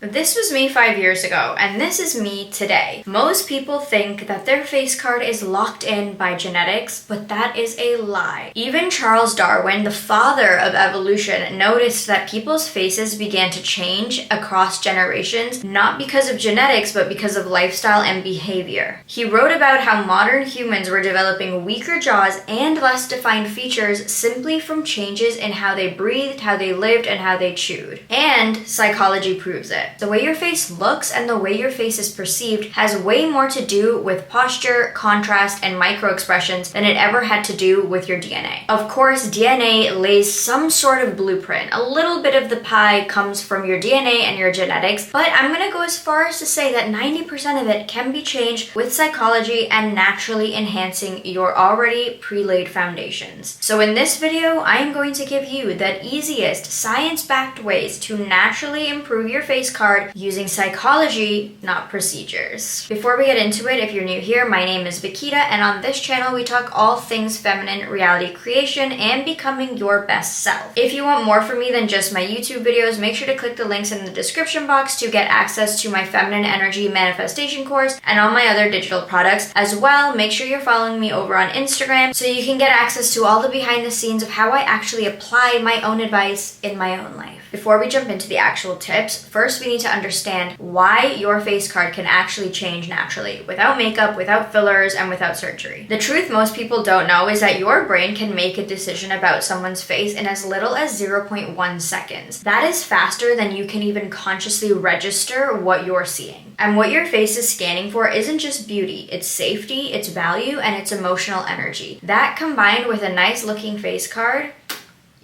This was me 5 years ago, and this is me today. Most people think that their face card is locked in by genetics, but that is a lie. Even Charles Darwin, the father of evolution, noticed that people's faces began to change across generations, not because of genetics, but because of lifestyle and behavior. He wrote about how modern humans were developing weaker jaws and less defined features simply from changes in how they breathed, how they lived, and how they chewed. And psychology proves it. The way your face looks and the way your face is perceived has way more to do with posture, contrast, and micro-expressions than it ever had to do with your DNA. Of course, DNA lays some sort of blueprint. A little bit of the pie comes from your DNA and your genetics, but I'm gonna go as far as to say that 90% of it can be changed with psychology and naturally enhancing your already pre-laid foundations. So in this video, I am going to give you the easiest science-backed ways to naturally improve your face card using psychology, not procedures. Before we get into it, if you're new here, my name is Vikita, and on this channel we talk all things feminine reality creation and becoming your best self. If you want more from me than just my YouTube videos, make sure to click the links in the description box to get access to my feminine energy manifestation course and all my other digital products. As well, make sure you're following me over on Instagram so you can get access to all the behind the scenes of how I actually apply my own advice in my own life. Before we jump into the actual tips, first we need to understand why your face card can actually change naturally, without makeup, without fillers, and without surgery. The truth most people don't know is that your brain can make a decision about someone's face in as little as 0.1 seconds. That is faster than you can even consciously register what you're seeing. And what your face is scanning for isn't just beauty, it's safety, it's value, and it's emotional energy. That combined with a nice looking face card,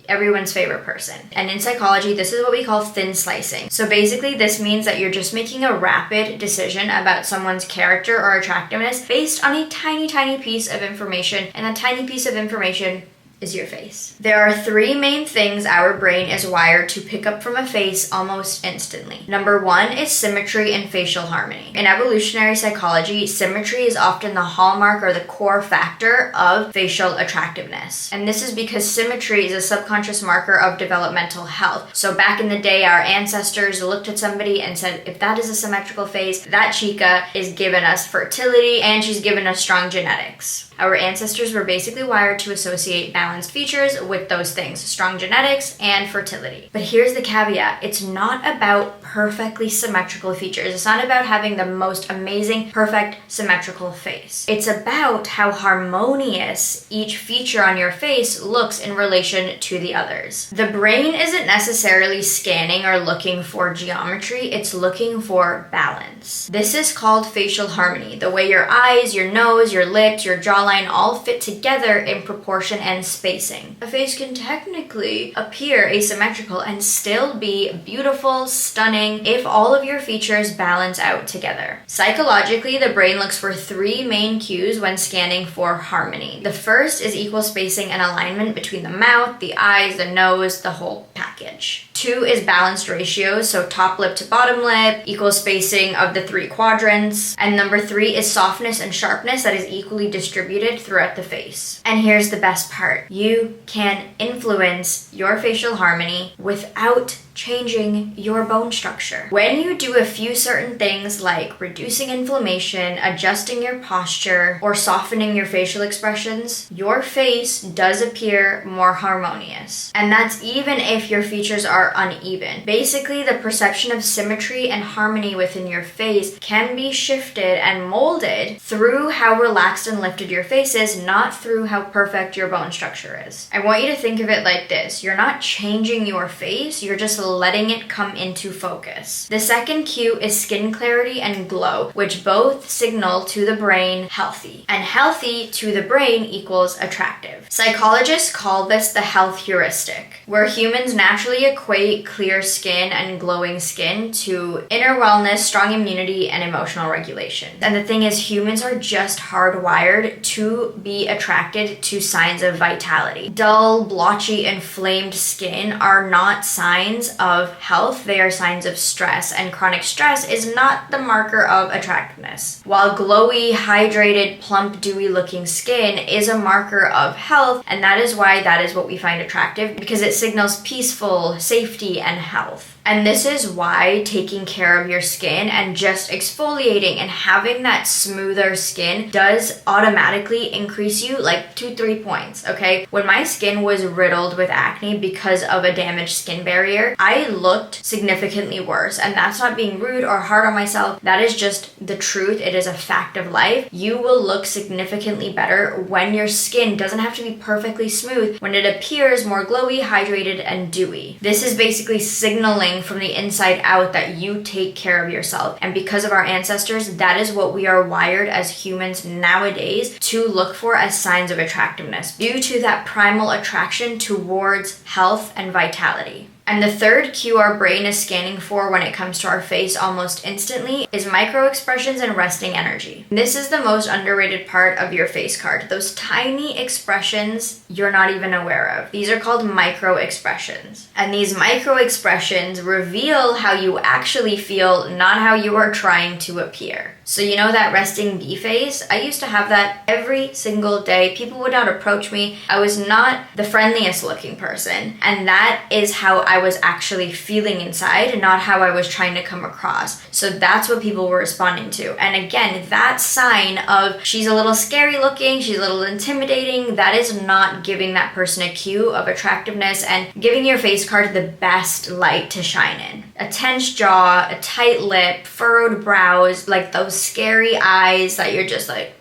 everyone's favorite person. And in psychology, this is what we call thin slicing. So basically, this means that you're just making a rapid decision about someone's character or attractiveness based on a tiny, tiny piece of information, and that tiny piece of information is your face. There are three main things our brain is wired to pick up from a face almost instantly. Number one is symmetry and facial harmony. In evolutionary psychology, symmetry is often the hallmark or the core factor of facial attractiveness. And this is because symmetry is a subconscious marker of developmental health. So back in the day, our ancestors looked at somebody and said, if that is a symmetrical face, that chica is giving us fertility and she's given us strong genetics. Our ancestors were basically wired to associate balanced features with those things, strong genetics and fertility. But here's the caveat. It's not about perfectly symmetrical features. It's not about having the most amazing, perfect, symmetrical face. It's about how harmonious each feature on your face looks in relation to the others. The brain isn't necessarily scanning or looking for geometry, it's looking for balance. This is called facial harmony, the way your eyes, your nose, your lips, your jawline all fit together in proportion and spacing. A face can technically appear asymmetrical and still be beautiful, stunning, if all of your features balance out together. Psychologically, the brain looks for three main cues when scanning for harmony. The first is equal spacing and alignment between the mouth, the eyes, the nose, the whole package. Two is balanced ratios, so top lip to bottom lip, equal spacing of the three quadrants. And number three is softness and sharpness that is equally distributed throughout the face. And here's the best part. You can influence your facial harmony without changing your bone structure. When you do a few certain things like reducing inflammation, adjusting your posture, or softening your facial expressions, your face does appear more harmonious. And that's even if your features are uneven. Basically, the perception of symmetry and harmony within your face can be shifted and molded through how relaxed and lifted your face is, not through how perfect your bone structure is. I want you to think of it like this. You're not changing your face, you're just letting it come into focus. The second cue is skin clarity and glow, which both signal to the brain healthy. And healthy to the brain equals attractive. Psychologists call this the health heuristic, where humans naturally equate clear skin and glowing skin to inner wellness, strong immunity, and emotional regulation. And the thing is, humans are just hardwired to be attracted to signs of vitality. Dull, blotchy, inflamed skin are not signs of health, they are signs of stress, and chronic stress is not the marker of attractiveness. While glowy, hydrated, plump, dewy looking skin is a marker of health, and that is why that is what we find attractive, because it signals peaceful, safety, and health. And this is why taking care of your skin and just exfoliating and having that smoother skin does automatically increase you like 2-3 points, okay? When my skin was riddled with acne because of a damaged skin barrier, I looked significantly worse. And that's not being rude or hard on myself. That is just the truth. It is a fact of life. You will look significantly better when your skin doesn't have to be perfectly smooth, when it appears more glowy, hydrated, and dewy. This is basically signaling from the inside out that you take care of yourself. And because of our ancestors, that is what we are wired as humans nowadays to look for as signs of attractiveness, due to that primal attraction towards health and vitality. And the third cue our brain is scanning for when it comes to our face almost instantly is micro expressions and resting energy. This is the most underrated part of your face card. Those tiny expressions you're not even aware of. These are called micro expressions. And these micro expressions reveal how you actually feel, not how you are trying to appear. So you know that resting bee face? I used to have that every single day. People would not approach me. I was not the friendliest looking person. And that is how I was actually feeling inside, not how I was trying to come across. So that's what people were responding to. And again, that sign of she's a little scary looking, she's a little intimidating, that is not giving that person a cue of attractiveness and giving your face card the best light to shine in. A tense jaw, a tight lip, furrowed brows, like those scary eyes that you're just like,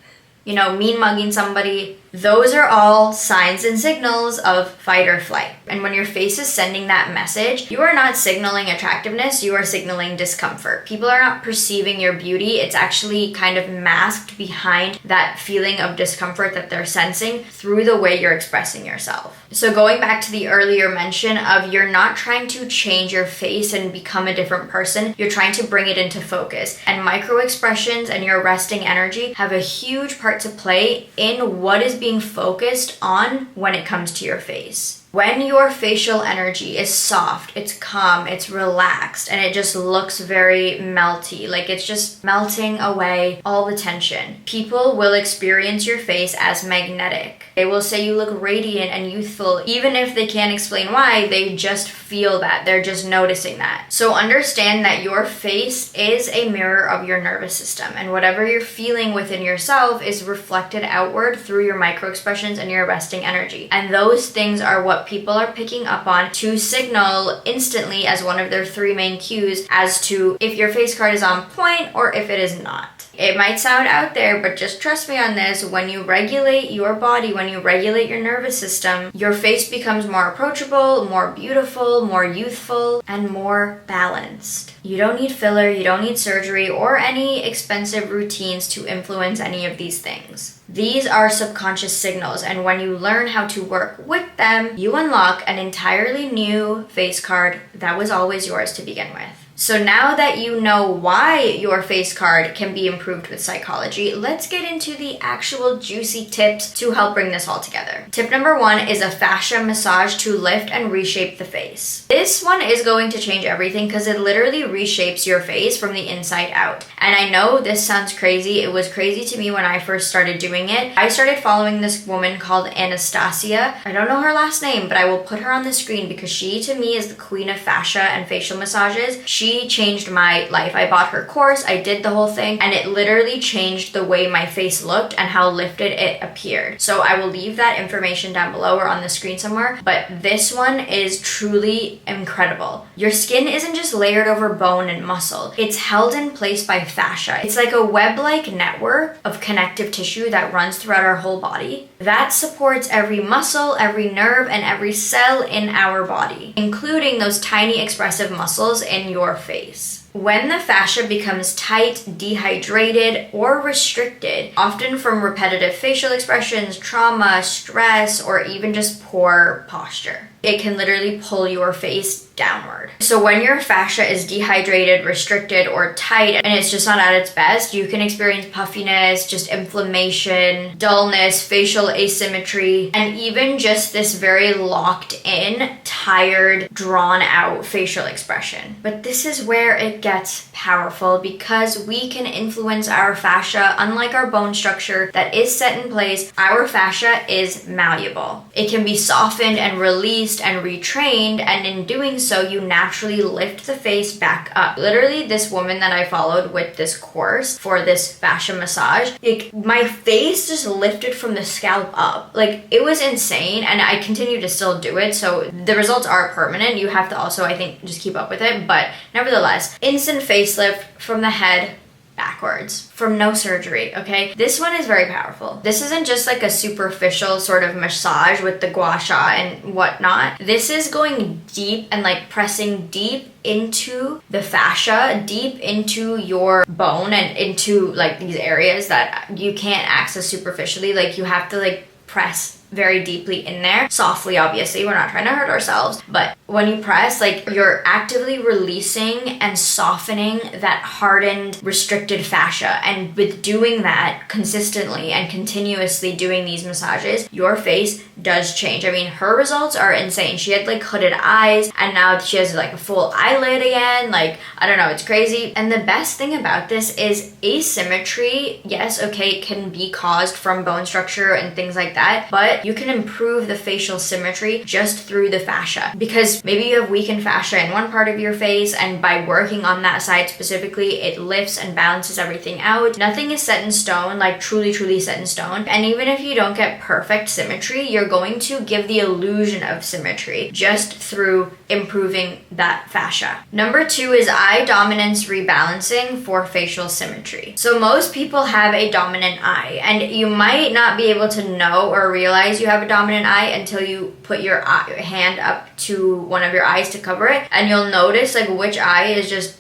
mean mugging somebody. Those are all signs and signals of fight or flight. And when your face is sending that message, you are not signaling attractiveness, you are signaling discomfort. People are not perceiving your beauty. It's actually kind of masked behind that feeling of discomfort that they're sensing through the way you're expressing yourself. So going back to the earlier mention of you're not trying to change your face and become a different person, you're trying to bring it into focus. And micro expressions and your resting energy have a huge part to play in what is being focused on when it comes to your face. When your facial energy is soft, it's calm, it's relaxed, and it just looks very melty, like it's just melting away all the tension, people will experience your face as magnetic. They will say you look radiant and youthful, even if they can't explain why, they just feel that, they're just noticing that. So understand that your face is a mirror of your nervous system, and whatever you're feeling within yourself is reflected outward through your micro expressions and your resting energy. And those things are what people are picking up on to signal instantly as one of their 3 main cues as to if your face card is on point or if it is not. It might sound out there, but just trust me on this. When you regulate your body, when you regulate your nervous system, your face becomes more approachable, more beautiful, more youthful, and more balanced. You don't need filler, you don't need surgery, or any expensive routines to influence any of these things. These are subconscious signals, and when you learn how to work with them, you unlock an entirely new face card that was always yours to begin with. So now that you know why your face card can be improved with psychology, let's get into the actual juicy tips to help bring this all together. Tip number 1 is a fascia massage to lift and reshape the face. This one is going to change everything because it literally reshapes your face from the inside out. And I know this sounds crazy. It was crazy to me when I first started doing it. I started following this woman called Anastasia. I don't know her last name, but I will put her on the screen because she to me is the queen of fascia and facial massages. She changed my life. I bought her course, I did the whole thing, and it literally changed the way my face looked and how lifted it appeared. So I will leave that information down below or on the screen somewhere, but this one is truly incredible. Your skin isn't just layered over bone and muscle. It's held in place by fascia. It's like a web-like network of connective tissue that runs throughout our whole body that supports every muscle, every nerve, and every cell in our body, including those tiny expressive muscles in your face. When the fascia becomes tight, dehydrated, or restricted, often from repetitive facial expressions, trauma, stress, or even just poor posture, it can literally pull your face downward. So when your fascia is dehydrated, restricted, or tight, and it's just not at its best, you can experience puffiness, just inflammation, dullness, facial asymmetry, and even just this very locked in, tired, drawn out facial expression. But this is where it gets powerful because we can influence our fascia. Unlike our bone structure that is set in place, our fascia is malleable. It can be softened and released released and retrained, and in doing so, you naturally lift the face back up. Literally, this woman that I followed with this course for this fascia massage, like my face just lifted from the scalp up. Like it was insane, and I continue to still do it, so the results are permanent. You have to also, I think, just keep up with it, but nevertheless, instant facelift from the head backwards from no surgery. Okay, this one is very powerful. This isn't just like a superficial sort of massage with the gua sha and whatnot. This is going deep and like pressing deep into the fascia, deep into your bone and into like these areas that you can't access superficially. Like you have to like press very deeply in there, softly, obviously, we're not trying to hurt ourselves, but when you press, like you're actively releasing and softening that hardened, restricted fascia. And with doing that consistently and continuously doing these massages, your face does change. I mean, her results are insane. She had like hooded eyes, and now she has like a full eyelid again. Like, I don't know, it's crazy. And the best thing about this is asymmetry. Yes, okay, it can be caused from bone structure and things like that, but you can improve the facial symmetry just through the fascia, because maybe you have weakened fascia in one part of your face, and by working on that side specifically, it lifts and balances everything out. Nothing is set in stone, like truly set in stone. And even if you don't get perfect symmetry, you're going to give the illusion of symmetry just through improving that fascia. Number 2 is eye dominance rebalancing for facial symmetry. So most people have a dominant eye, and you might not be able to know or realize you have a dominant eye until you put your hand up to one of your eyes to cover it, and you'll notice like which eye is just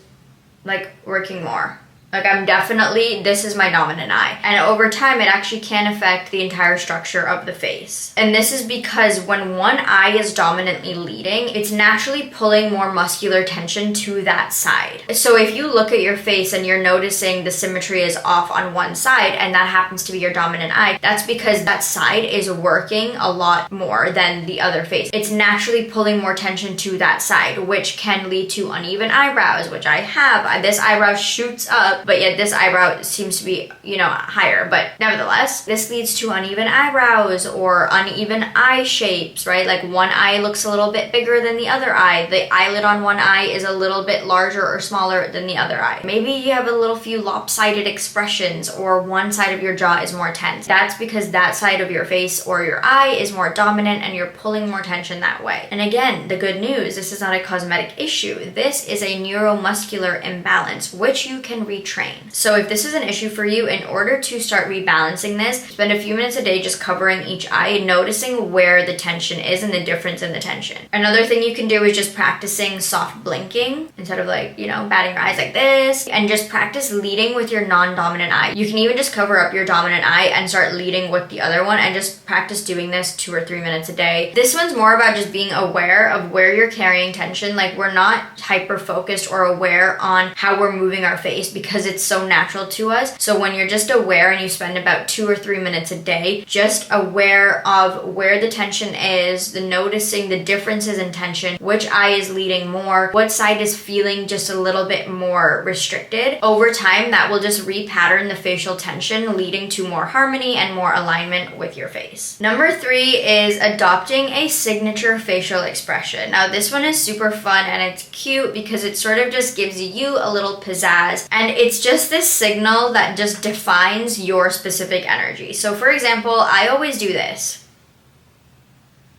like working more. Like I'm definitely, this is my dominant eye. And over time, it actually can affect the entire structure of the face. And this is because when one eye is dominantly leading, it's naturally pulling more muscular tension to that side. So if you look at your face and you're noticing the symmetry is off on one side, and that happens to be your dominant eye, that's because that side is working a lot more than the other face. It's naturally pulling more tension to that side, which can lead to uneven eyebrows, which I have. This eyebrow shoots up, but yet this eyebrow seems to be, higher. But nevertheless, this leads to uneven eyebrows or uneven eye shapes, right? Like one eye looks a little bit bigger than the other eye. The eyelid on one eye is a little bit larger or smaller than the other eye. Maybe you have a few lopsided expressions, or one side of your jaw is more tense. That's because that side of your face or your eye is more dominant, and you're pulling more tension that way. And again, the good news, this is not a cosmetic issue. This is a neuromuscular imbalance, which you can retrain. So if this is an issue for you, in order to start rebalancing this, spend a few minutes a day just covering each eye, noticing where the tension is and the difference in the tension. Another thing you can do is just practicing soft blinking instead of batting your eyes like this, and just practice leading with your non-dominant eye. You can even just cover up your dominant eye and start leading with the other one, and just practice doing this 2 or 3 minutes a day. This one's more about just being aware of where you're carrying tension. Like we're not hyper focused or aware on how we're moving our face because it's so natural to us. So when you're just aware and you spend about 2 or 3 minutes a day, just aware of where the tension is, noticing the differences in tension, which eye is leading more, what side is feeling just a little bit more restricted. Over time, that will just repattern the facial tension, leading to more harmony and more alignment with your face. Number 3 is adopting a signature facial expression. Now this one is super fun and it's cute because it sort of just gives you a little pizzazz, and it's just this signal that just defines your specific energy. So for example, I always do this.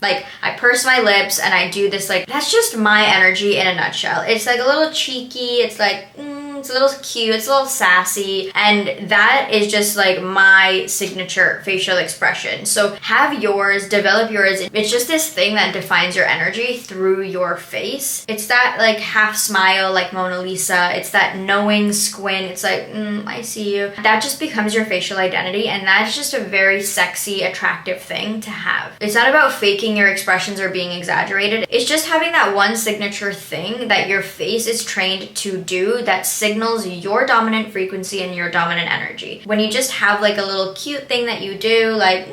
Like I purse my lips and I do this, like that's just my energy in a nutshell. It's like a little cheeky, it's like it's a little cute, it's a little sassy, and that is just like my signature facial expression. So have yours, develop yours. It's just this thing that defines your energy through your face. It's that like half smile like Mona Lisa. It's that knowing squint. It's like, I see you. That just becomes your facial identity, and that's just a very sexy, attractive thing to have. It's not about faking your expressions or being exaggerated. It's just having that one signature thing that your face is trained to do that signals your dominant frequency and your dominant energy. When you just have like a little cute thing that you do, like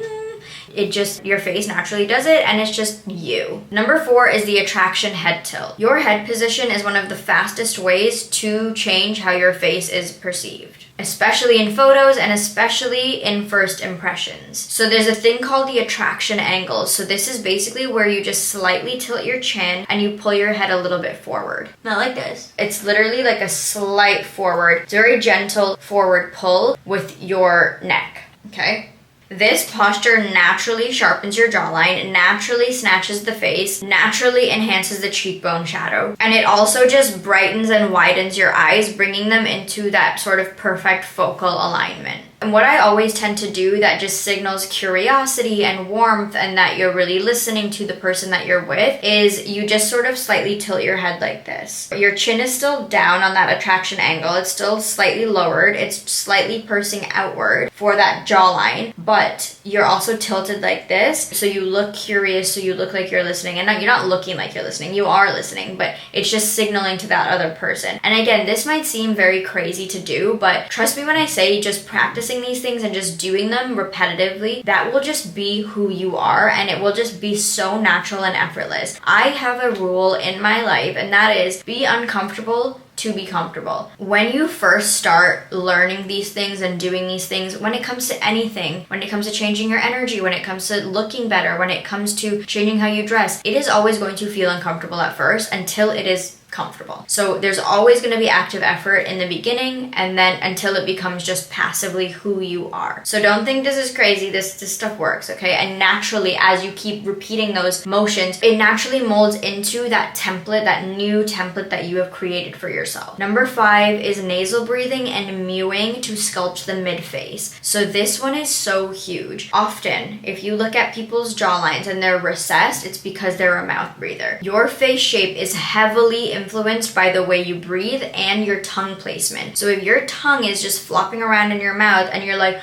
Your face naturally does it, and it's just you. Number 4 is the attraction head tilt. Your head position is one of the fastest ways to change how your face is perceived, especially in photos and especially in first impressions. So there's a thing called the attraction angle. So this is basically where you just slightly tilt your chin and you pull your head a little bit forward. Not like this. It's literally like a slight forward, very gentle forward pull with your neck, okay? This posture naturally sharpens your jawline, naturally snatches the face, naturally enhances the cheekbone shadow, and it also just brightens and widens your eyes, bringing them into that sort of perfect focal alignment. And what I always tend to do that just signals curiosity and warmth and that you're really listening to the person that you're with is you just sort of slightly tilt your head like this. Your chin is still down on that attraction angle. It's still slightly lowered. It's slightly pursing outward for that jawline, but you're also tilted like this. So you look curious, so you look like you're listening. And you're not looking like you're listening. You are listening, but it's just signaling to that other person. And again, this might seem very crazy to do, but trust me when I say just practicing these things and just doing them repetitively, that will just be who you are, and it will just be so natural and effortless. I have a rule in my life, and that is be uncomfortable to be comfortable. When you first start learning these things and doing these things, when it comes to anything, when it comes to changing your energy, when it comes to looking better, when it comes to changing how you dress, it is always going to feel uncomfortable at first until it is comfortable. So there's always going to be active effort in the beginning, and then until it becomes just passively who you are. So don't think this is crazy. This stuff works, okay? And naturally, as you keep repeating those motions, it naturally molds into that template, that new template that you have created for yourself. Number 5 is nasal breathing and mewing to sculpt the mid-face. So this one is so huge. Often, if you look at people's jawlines and they're recessed, it's because they're a mouth breather. Your face shape is heavily influenced by the way you breathe and your tongue placement. So if your tongue is just flopping around in your mouth and you're like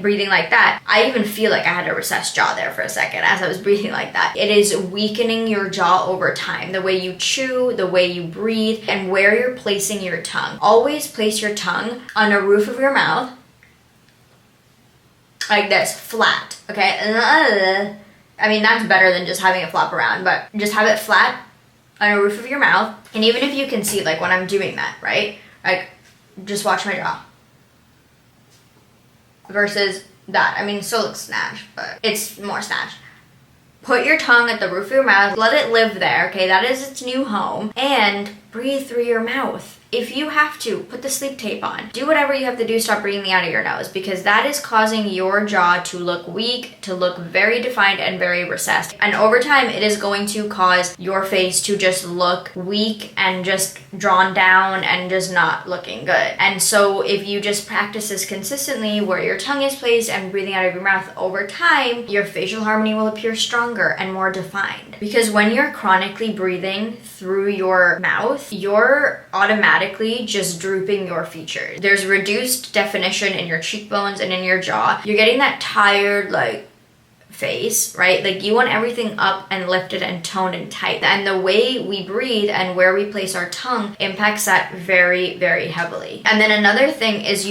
breathing like that, I even feel like I had a recessed jaw there for a second as I was breathing like that. It is weakening your jaw over time. The way you chew, the way you breathe, and where you're placing your tongue. Always place your tongue on the roof of your mouth like this, flat, okay? I mean, that's better than just having it flop around, but just have it flat on the roof of your mouth. And even if you can see, like when I'm doing that, right? Like, just watch my jaw. Versus that. I mean, it still looks snatched, but it's more snatched. Put your tongue at the roof of your mouth. Let it live there, okay? That is its new home. And breathe through your mouth. If you have to, put the sleep tape on. Do whatever you have to do, stop breathing out of your nose, because that is causing your jaw to look weak, to look very defined and very recessed. And over time, it is going to cause your face to just look weak and just drawn down and just not looking good. And so if you just practice this consistently, where your tongue is placed and breathing out of your mouth, over time, your facial harmony will appear stronger and more defined. Because when you're chronically breathing through your mouth, you're automatically just drooping your features. There's reduced definition in your cheekbones and in your jaw. You're getting that tired, like, face, right? Like, you want everything up and lifted and toned and tight. And the way we breathe and where we place our tongue impacts that very, very heavily. And then another thing is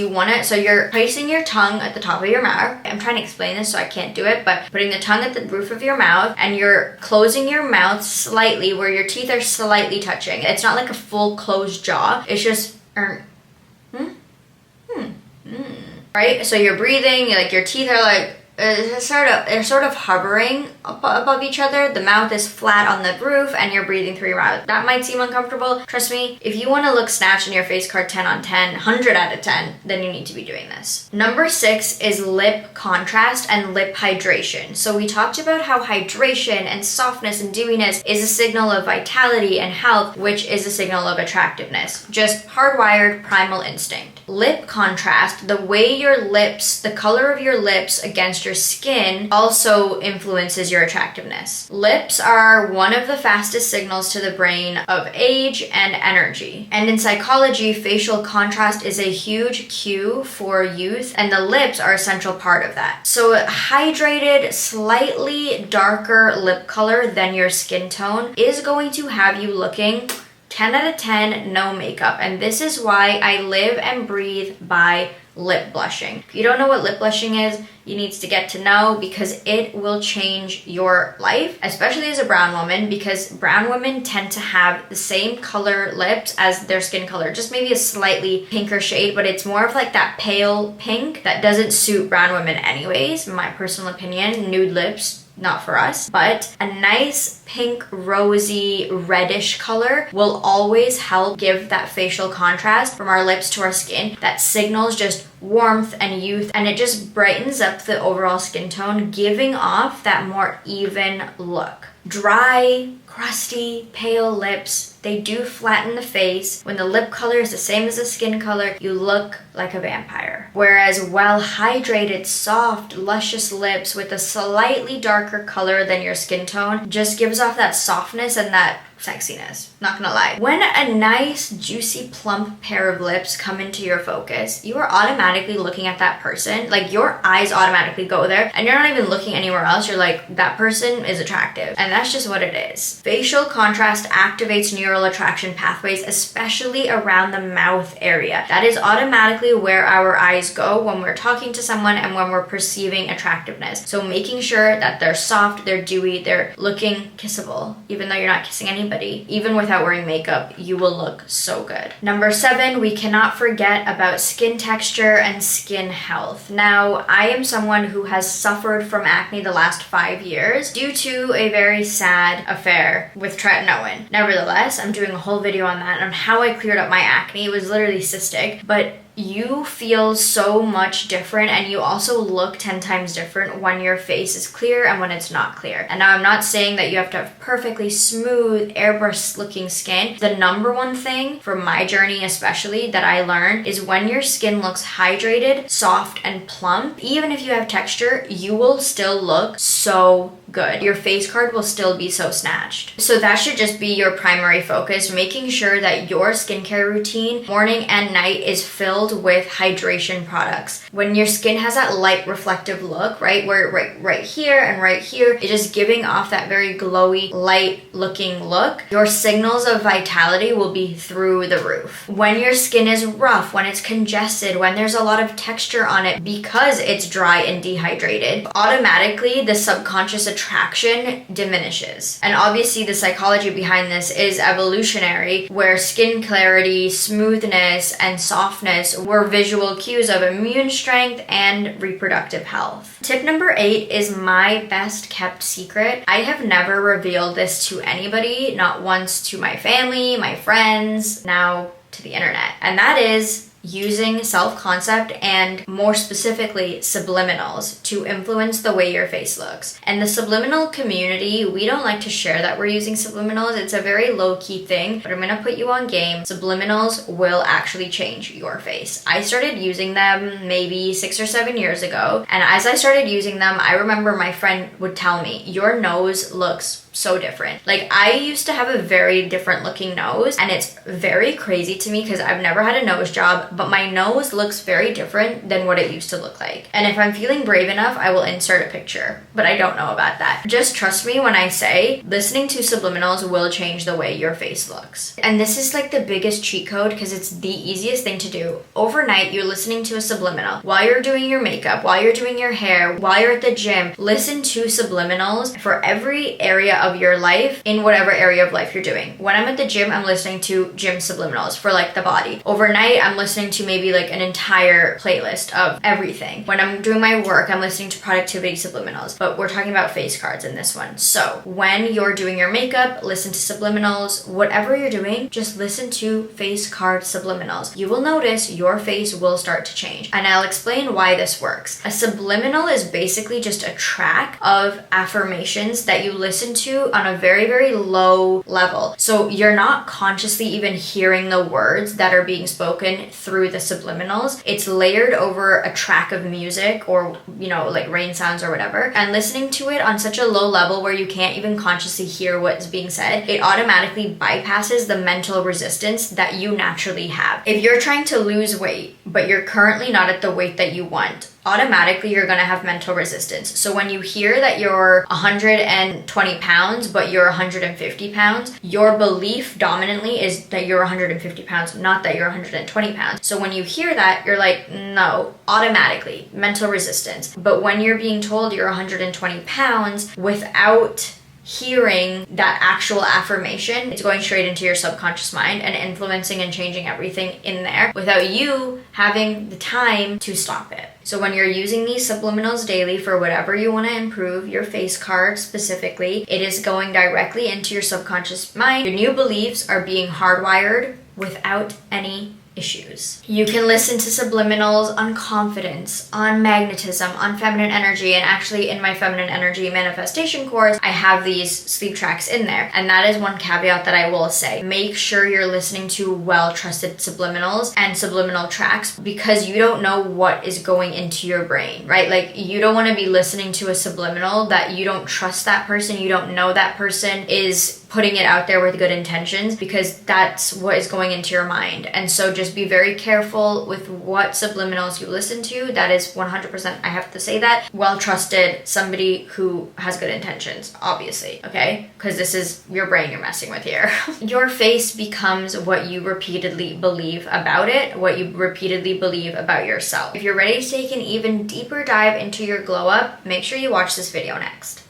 so you're placing your tongue at the top of your mouth. I'm trying to explain this so I can't do it, but putting the tongue at the roof of your mouth, and you're closing your mouth slightly where your teeth are slightly touching. It's not like a full closed jaw. It's just, right? So you're breathing, like your teeth are like, they're sort of hovering above each other. The mouth is flat on the roof and you're breathing through your mouth. That might seem uncomfortable. Trust me, if you want to look snatched in your face card 10 on 10, 100 out of 10, then you need to be doing this. Number 6 is lip contrast and lip hydration. So we talked about how hydration and softness and dewiness is a signal of vitality and health, which is a signal of attractiveness. Just hardwired primal instinct. Lip contrast, the way your lips, the color of your lips against your skin, also influences your attractiveness. Lips are one of the fastest signals to the brain of age and energy. And in psychology, facial contrast is a huge cue for youth, and the lips are a central part of that. So hydrated, slightly darker lip color than your skin tone is going to have you looking 10 out of 10, no makeup. And this is why I live and breathe by lip blushing. If you don't know what lip blushing is, you need to get to know, because it will change your life, especially as a brown woman, because brown women tend to have the same color lips as their skin color, just maybe a slightly pinker shade, but it's more of like that pale pink that doesn't suit brown women anyways, in my personal opinion. Nude lips, not for us, but a nice pink, rosy, reddish color will always help give that facial contrast from our lips to our skin that signals just warmth and youth, and it just brightens up the overall skin tone, giving off that more even look. Dry, crusty, pale lips, they do flatten the face. When the lip color is the same as the skin color, you look like a vampire. Whereas well-hydrated, soft, luscious lips with a slightly darker color than your skin tone just gives off that softness and that sexiness, not gonna lie. When a nice, juicy, plump pair of lips come into your focus, you are automatically looking at that person. Like, your eyes automatically go there, and you're not even looking anywhere else. You're like, that person is attractive. And that's just what it is. Facial contrast activates neural attraction pathways, especially around the mouth area. That is automatically where our eyes go when we're talking to someone and when we're perceiving attractiveness. So making sure that they're soft, they're dewy, they're looking kissable, even though you're not kissing anybody. Even without wearing makeup, you will look so good. Number 7, we cannot forget about skin texture and skin health. Now, I am someone who has suffered from acne the last 5 years due to a very sad affair with tretinoin. Nevertheless, I'm doing a whole video on that, on how I cleared up my acne. It was literally cystic, but you feel so much different, and you also look 10 times different when your face is clear and when it's not clear. And now I'm not saying that you have to have perfectly smooth, airbrushed looking skin. The number one thing from my journey especially that I learned is when your skin looks hydrated, soft, and plump, even if you have texture, you will still look so good. Your face card will still be so snatched. So that should just be your primary focus, making sure that your skincare routine, morning and night, is filled with hydration products. When your skin has that light reflective look, right, where right here and right here, it's just giving off that very glowy, light looking look, your signals of vitality will be through the roof. When your skin is rough, when it's congested, when there's a lot of texture on it because it's dry and dehydrated, automatically the subconscious attraction diminishes. And obviously the psychology behind this is evolutionary, where skin clarity, smoothness, and softness were visual cues of immune strength and reproductive health. Tip number 8 is my best kept secret. I have never revealed this to anybody, not once to my family, my friends, now to the internet. And that is using self-concept and more specifically subliminals to influence the way your face looks. And the subliminal community, we don't like to share that we're using subliminals. It's a very low-key thing, but I'm gonna put you on game. Subliminals will actually change your face. I started using them maybe 6 or 7 years ago, and as I started using them, I remember my friend would tell me, your nose looks so different. Like, I used to have a very different looking nose, and it's very crazy to me because I've never had a nose job, but my nose looks very different than what it used to look like. And if I'm feeling brave enough, I will insert a picture, but I don't know about that. Just trust me when I say listening to subliminals will change the way your face looks. And this is like the biggest cheat code because it's the easiest thing to do. Overnight, you're listening to a subliminal. While you're doing your makeup, while you're doing your hair, while you're at the gym, listen to subliminals for every area of your life in whatever area of life you're doing. When I'm at the gym, I'm listening to gym subliminals for like the body. Overnight, I'm listening to maybe like an entire playlist of everything. When I'm doing my work, I'm listening to productivity subliminals, but we're talking about face cards in this one. So when you're doing your makeup, listen to subliminals. Whatever you're doing, just listen to face card subliminals. You will notice your face will start to change. And I'll explain why this works. A subliminal is basically just a track of affirmations that you listen to on a very, very low level. So you're not consciously even hearing the words that are being spoken through the subliminals. It's layered over a track of music or, you know, like rain sounds or whatever. And listening to it on such a low level where you can't even consciously hear what's being said, it automatically bypasses the mental resistance that you naturally have. If you're trying to lose weight, but you're currently not at the weight that you want, automatically you're going to have mental resistance. So when you hear that you're 120 pounds, but you're 150 pounds, your belief dominantly is that you're 150 pounds, not that you're 120 pounds. So when you hear that, you're like, no, automatically, mental resistance. But when you're being told you're 120 pounds without hearing that actual affirmation, it's going straight into your subconscious mind and influencing and changing everything in there without you having the time to stop it. So when you're using these subliminals daily for whatever you want to improve, your face card specifically, it is going directly into your subconscious mind. Your new beliefs are being hardwired without any issues. You can listen to subliminals on confidence, on magnetism, on feminine energy, and actually in my feminine energy manifestation course, I have these sleep tracks in there. And that is one caveat that I will say. Make sure you're listening to well-trusted subliminals and subliminal tracks, because you don't know what is going into your brain, right? Like, you don't want to be listening to a subliminal that you don't trust that person, you don't know that person is putting it out there with good intentions, because that's what is going into your mind. And so just be very careful with what subliminals you listen to. That is 100%, I have to say that, well trusted, somebody who has good intentions, obviously, okay? Because this is your brain you're messing with here. Your face becomes what you repeatedly believe about it, what you repeatedly believe about yourself. If you're ready to take an even deeper dive into your glow up, make sure you watch this video next.